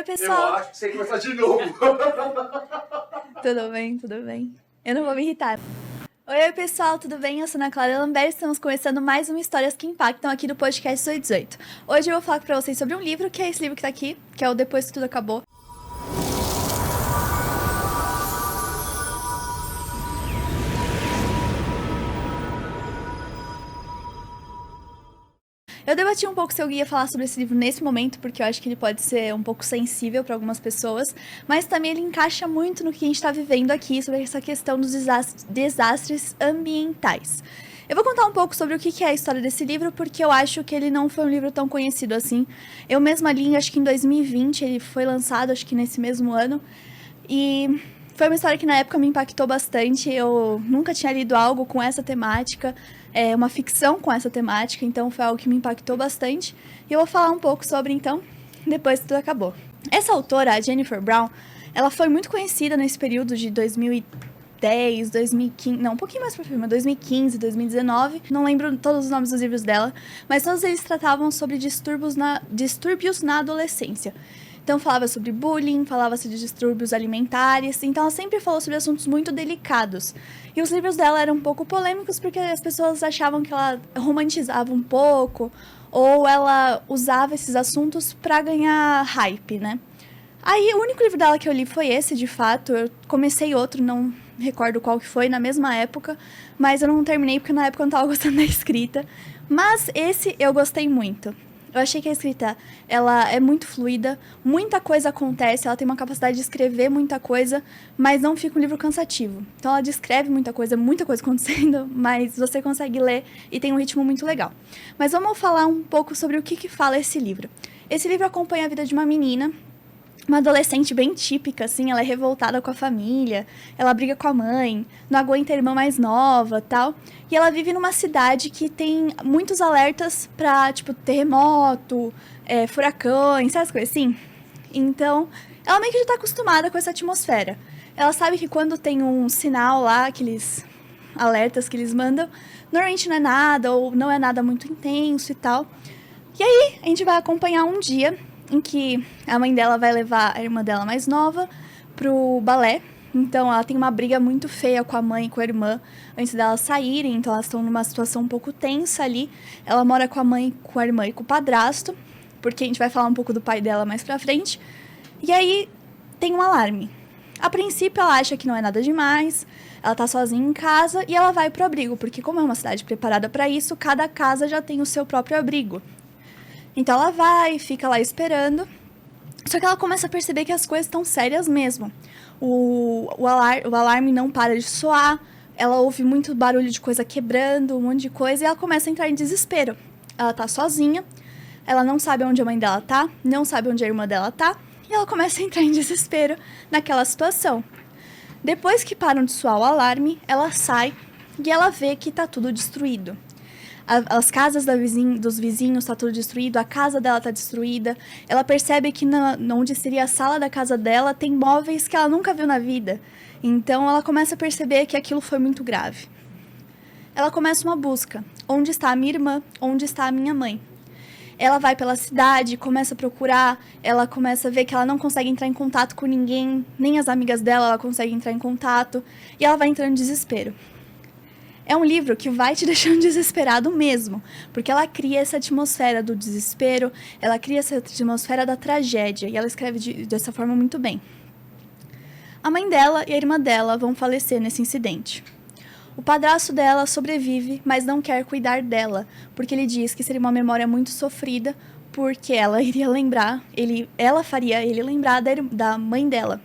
pessoal! Eu acho que você tem que começar de novo. Tudo bem, tudo bem. Eu não vou me irritar. Oi, pessoal, tudo bem? Eu sou Ana Clara Lambert, estamos começando mais uma Histórias que Impactam aqui do podcast 18. Hoje eu vou falar pra vocês sobre um livro, que é esse livro que tá aqui, que é o Depois que Tudo Acabou. Eu debati um pouco se eu ia falar sobre esse livro nesse momento, porque eu acho que ele pode ser um pouco sensível para algumas pessoas, mas também ele encaixa muito no que a gente está vivendo aqui, sobre essa questão dos desastres ambientais. Eu vou contar um pouco sobre o que é a história desse livro, porque eu acho que ele não foi um livro tão conhecido assim. Eu mesma li, acho que em 2020, ele foi lançado, acho que nesse mesmo ano, e foi uma história que na época me impactou bastante. Eu nunca tinha lido algo com essa temática, uma ficção com essa temática, então foi algo que me impactou bastante. E eu vou falar um pouco sobre, então, Depois que Tudo Acabou. Essa autora, a Jennifer Brown, ela foi muito conhecida nesse período de 2010, 2015, não, um pouquinho mais pra cima, 2015, 2019, não lembro todos os nomes dos livros dela, mas todos eles tratavam sobre distúrbios na adolescência. Então falava sobre bullying, falava-se de distúrbios alimentares, então ela sempre falou sobre assuntos muito delicados. E os livros dela eram um pouco polêmicos porque as pessoas achavam que ela romantizava um pouco, ou ela usava esses assuntos para ganhar hype, né? Aí o único livro dela que eu li foi esse, de fato. Eu comecei outro, não recordo qual que foi, na mesma época, mas eu não terminei porque na época eu não tava gostando da escrita. Mas esse eu gostei muito. Eu achei que a escrita, ela é muito fluida, muita coisa acontece, ela tem uma capacidade de escrever muita coisa, mas não fica um livro cansativo. Então ela descreve muita coisa acontecendo, mas você consegue ler e tem um ritmo muito legal. Mas vamos falar um pouco sobre o que fala esse livro. Esse livro acompanha a vida de uma menina, uma adolescente bem típica, assim, ela é revoltada com a família, ela briga com a mãe, não aguenta a irmã mais nova, tal. E ela vive numa cidade que tem muitos alertas pra, tipo, terremoto, furacões, essas coisas assim. Então, ela meio que já tá acostumada com essa atmosfera. Ela sabe que quando tem um sinal lá, aqueles alertas que eles mandam, normalmente não é nada, ou não é nada muito intenso e tal. E aí, a gente vai acompanhar um dia em que a mãe dela vai levar a irmã dela mais nova pro balé. Então ela tem uma briga muito feia com a mãe e com a irmã antes delas saírem, então elas estão numa situação um pouco tensa ali. Ela mora com a mãe, com a irmã e com o padrasto, porque a gente vai falar um pouco do pai dela mais pra frente. E aí tem um alarme. A princípio ela acha que não é nada demais, ela tá sozinha em casa e ela vai pro abrigo, porque como é uma cidade preparada pra isso, cada casa já tem o seu próprio abrigo. Então ela vai, fica lá esperando, só que ela começa a perceber que as coisas estão sérias mesmo. O alarme não para de soar, ela ouve muito barulho de coisa quebrando, um monte de coisa, e ela começa a entrar em desespero. Ela tá sozinha, ela não sabe onde a mãe dela tá, não sabe onde a irmã dela tá, e ela começa a entrar em desespero naquela situação. Depois que param de soar o alarme, ela sai e ela vê que tá tudo destruído. As casas dos vizinhos tá tudo destruído, a casa dela tá destruída. Ela percebe que onde seria a sala da casa dela tem móveis que ela nunca viu na vida. Então ela começa a perceber que aquilo foi muito grave. Ela começa uma busca. Onde está a minha irmã? Onde está a minha mãe? Ela vai pela cidade, começa a procurar, ela começa a ver que ela não consegue entrar em contato com ninguém, nem as amigas dela ela consegue entrar em contato, e ela vai entrando em desespero. É um livro que vai te deixando desesperado mesmo, porque ela cria essa atmosfera do desespero, ela cria essa atmosfera da tragédia, e ela escreve dessa forma muito bem. A mãe dela e a irmã dela vão falecer nesse incidente. O padrasto dela sobrevive, mas não quer cuidar dela, porque ele diz que seria uma memória muito sofrida, porque ela iria lembrar, ela faria ele lembrar da mãe dela.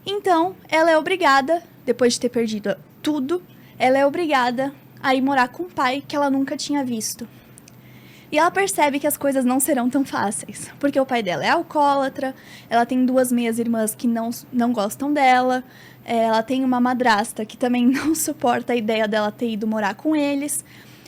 Então, ela é obrigada, depois de ter perdido tudo, ela é obrigada a ir morar com um pai que ela nunca tinha visto. E ela percebe que as coisas não serão tão fáceis, porque o pai dela é alcoólatra, ela tem 2 meias-irmãs que não gostam dela, ela tem uma madrasta que também não suporta a ideia dela ter ido morar com eles.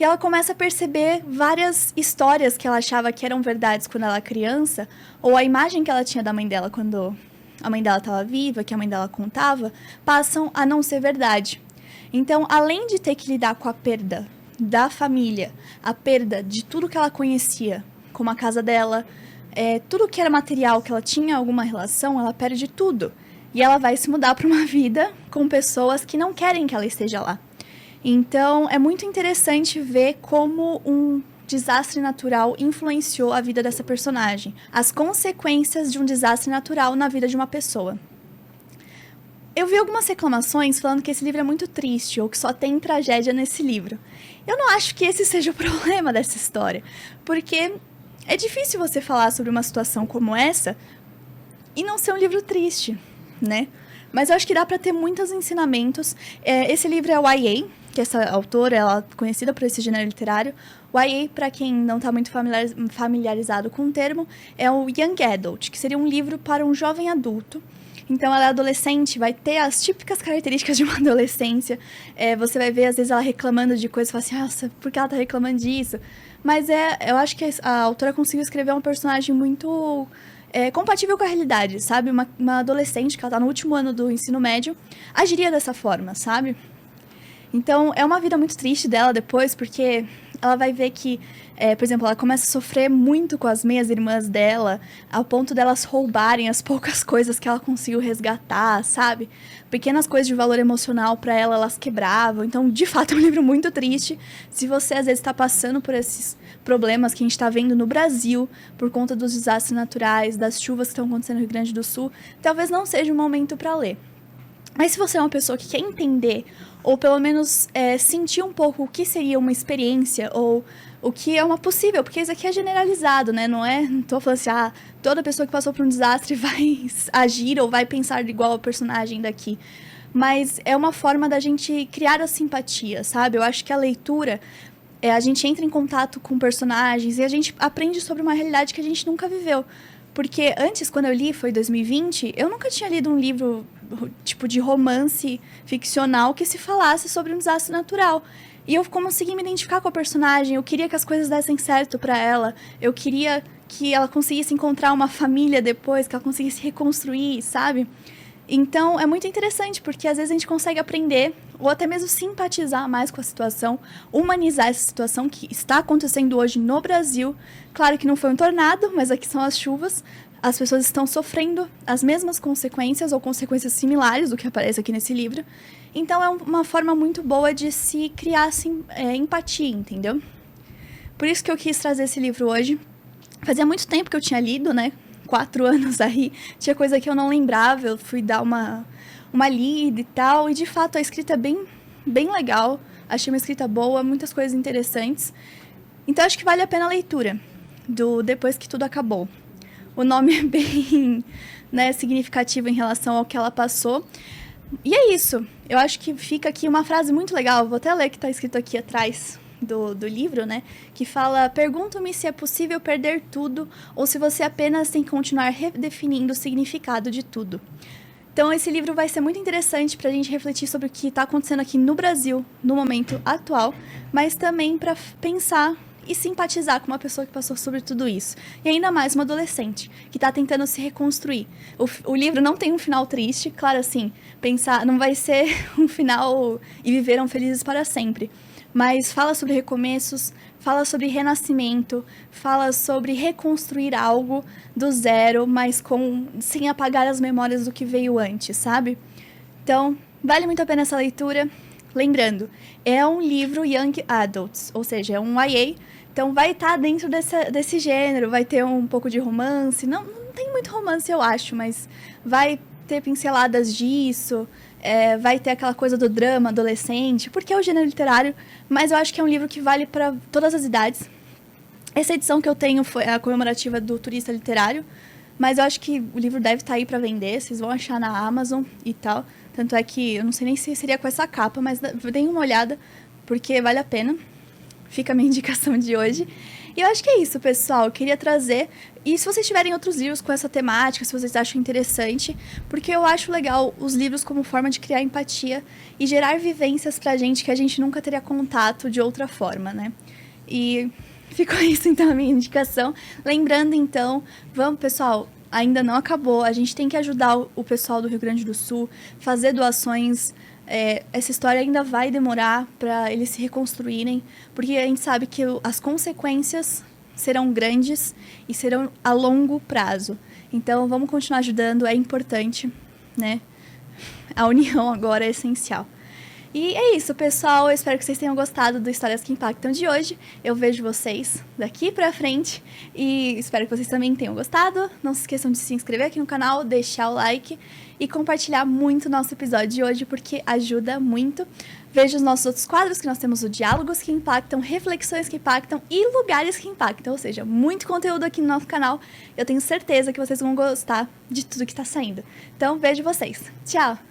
E ela começa a perceber várias histórias que ela achava que eram verdades quando ela era criança, ou a imagem que ela tinha da mãe dela quando a mãe dela estava viva, que a mãe dela contava, passam a não ser verdade. Então, além de ter que lidar com a perda da família, a perda de tudo que ela conhecia, como a casa dela, tudo que era material, que ela tinha alguma relação, ela perde tudo. E ela vai se mudar para uma vida com pessoas que não querem que ela esteja lá. Então, é muito interessante ver como um desastre natural influenciou a vida dessa personagem. As consequências de um desastre natural na vida de uma pessoa. Eu vi algumas reclamações falando que esse livro é muito triste, ou que só tem tragédia nesse livro. Eu não acho que esse seja o problema dessa história, porque é difícil você falar sobre uma situação como essa e não ser um livro triste, né? Mas eu acho que dá para ter muitos ensinamentos. Esse livro é o YA, que essa autora, ela é conhecida por esse gênero literário. O YA, para quem não está muito familiarizado com o termo, é o Young Adult, que seria um livro para um jovem adulto. Então, ela é adolescente, vai ter as típicas características de uma adolescência. Você vai ver, às vezes, ela reclamando de coisas, fala assim, nossa, por que ela tá reclamando disso? Mas eu acho que a autora conseguiu escrever um personagem muito compatível com a realidade, sabe? Uma adolescente, que ela tá no último ano do ensino médio, agiria dessa forma, sabe? Então, é uma vida muito triste dela depois, porque ela vai ver que, por exemplo, ela começa a sofrer muito com as meias-irmãs dela, ao ponto delas roubarem as poucas coisas que ela conseguiu resgatar, sabe? Pequenas coisas de valor emocional para ela, elas quebravam. Então, de fato, é um livro muito triste. Se você, às vezes, está passando por esses problemas que a gente está vendo no Brasil, por conta dos desastres naturais, das chuvas que estão acontecendo no Rio Grande do Sul, talvez não seja um momento para ler. Mas se você é uma pessoa que quer entender, ou pelo menos sentir um pouco o que seria uma experiência, ou o que é uma possível, porque isso aqui é generalizado, né? Não tô falando assim, toda pessoa que passou por um desastre vai agir ou vai pensar igual ao personagem daqui. Mas é uma forma da gente criar a simpatia, sabe? Eu acho que a leitura, a gente entra em contato com personagens e a gente aprende sobre uma realidade que a gente nunca viveu. Porque antes, quando eu li, foi em 2020, eu nunca tinha lido um livro tipo de romance ficcional que se falasse sobre um desastre natural. E eu consegui me identificar com a personagem, eu queria que as coisas dessem certo pra ela, eu queria que ela conseguisse encontrar uma família depois, que ela conseguisse reconstruir, sabe? Então, é muito interessante, porque às vezes a gente consegue aprender, ou até mesmo simpatizar mais com a situação, humanizar essa situação que está acontecendo hoje no Brasil. Claro que não foi um tornado, mas aqui são as chuvas. As pessoas estão sofrendo as mesmas consequências, ou consequências similares do que aparece aqui nesse livro. Então, é uma forma muito boa de se criar assim, empatia, entendeu? Por isso que eu quis trazer esse livro hoje. Fazia muito tempo que eu tinha lido, né? 4 anos aí, tinha coisa que eu não lembrava, eu fui dar uma lida e tal, e de fato a escrita é bem legal, achei uma escrita boa, muitas coisas interessantes, então acho que vale a pena a leitura, do Depois que Tudo Acabou. O nome é bem, né, significativo em relação ao que ela passou, e é isso, eu acho que fica aqui uma frase muito legal, vou até ler que está escrito aqui atrás do livro, né, que fala: pergunto-me se é possível perder tudo ou se você apenas tem que continuar redefinindo o significado de tudo. Então, esse livro vai ser muito interessante para a gente refletir sobre o que está acontecendo aqui no Brasil, no momento atual, mas também para pensar e simpatizar com uma pessoa que passou sobre tudo isso. E ainda mais uma adolescente, que está tentando se reconstruir. O livro não tem um final triste, claro, assim, pensar, não vai ser um final e viveram felizes para sempre. Mas fala sobre recomeços, fala sobre renascimento, fala sobre reconstruir algo do zero, mas sem apagar as memórias do que veio antes, sabe? Então, vale muito a pena essa leitura. Lembrando, é um livro Young Adults, ou seja, é um YA, então vai estar dentro desse gênero, vai ter um pouco de romance, não tem muito romance eu acho, mas vai ter pinceladas disso, vai ter aquela coisa do drama adolescente, porque é o gênero literário, mas eu acho que é um livro que vale para todas as idades. Essa edição que eu tenho foi a comemorativa do Turista Literário, mas eu acho que o livro deve estar aí para vender, vocês vão achar na Amazon e tal. Tanto é que eu não sei nem se seria com essa capa, mas deem uma olhada, porque vale a pena. Fica a minha indicação de hoje. E eu acho que é isso, pessoal. Eu queria trazer. E se vocês tiverem outros livros com essa temática, se vocês acham interessante, porque eu acho legal os livros como forma de criar empatia e gerar vivências pra gente que a gente nunca teria contato de outra forma, né? E ficou isso, então, a minha indicação. Lembrando, então, vamos, pessoal, ainda não acabou. A gente tem que ajudar o pessoal do Rio Grande do Sul, fazer doações. Essa história ainda vai demorar para eles se reconstruírem, porque a gente sabe que as consequências serão grandes e serão a longo prazo. Então, vamos continuar ajudando, é importante, né? A união agora é essencial. E é isso, pessoal. Eu espero que vocês tenham gostado do Histórias que Impactam de hoje. Eu vejo vocês daqui pra frente e espero que vocês também tenham gostado. Não se esqueçam de se inscrever aqui no canal, deixar o like e compartilhar muito o nosso episódio de hoje, porque ajuda muito. Veja os nossos outros quadros, que nós temos o Diálogos que Impactam, Reflexões que Impactam e Lugares que Impactam. Ou seja, muito conteúdo aqui no nosso canal. Eu tenho certeza que vocês vão gostar de tudo que está saindo. Então, vejo vocês. Tchau!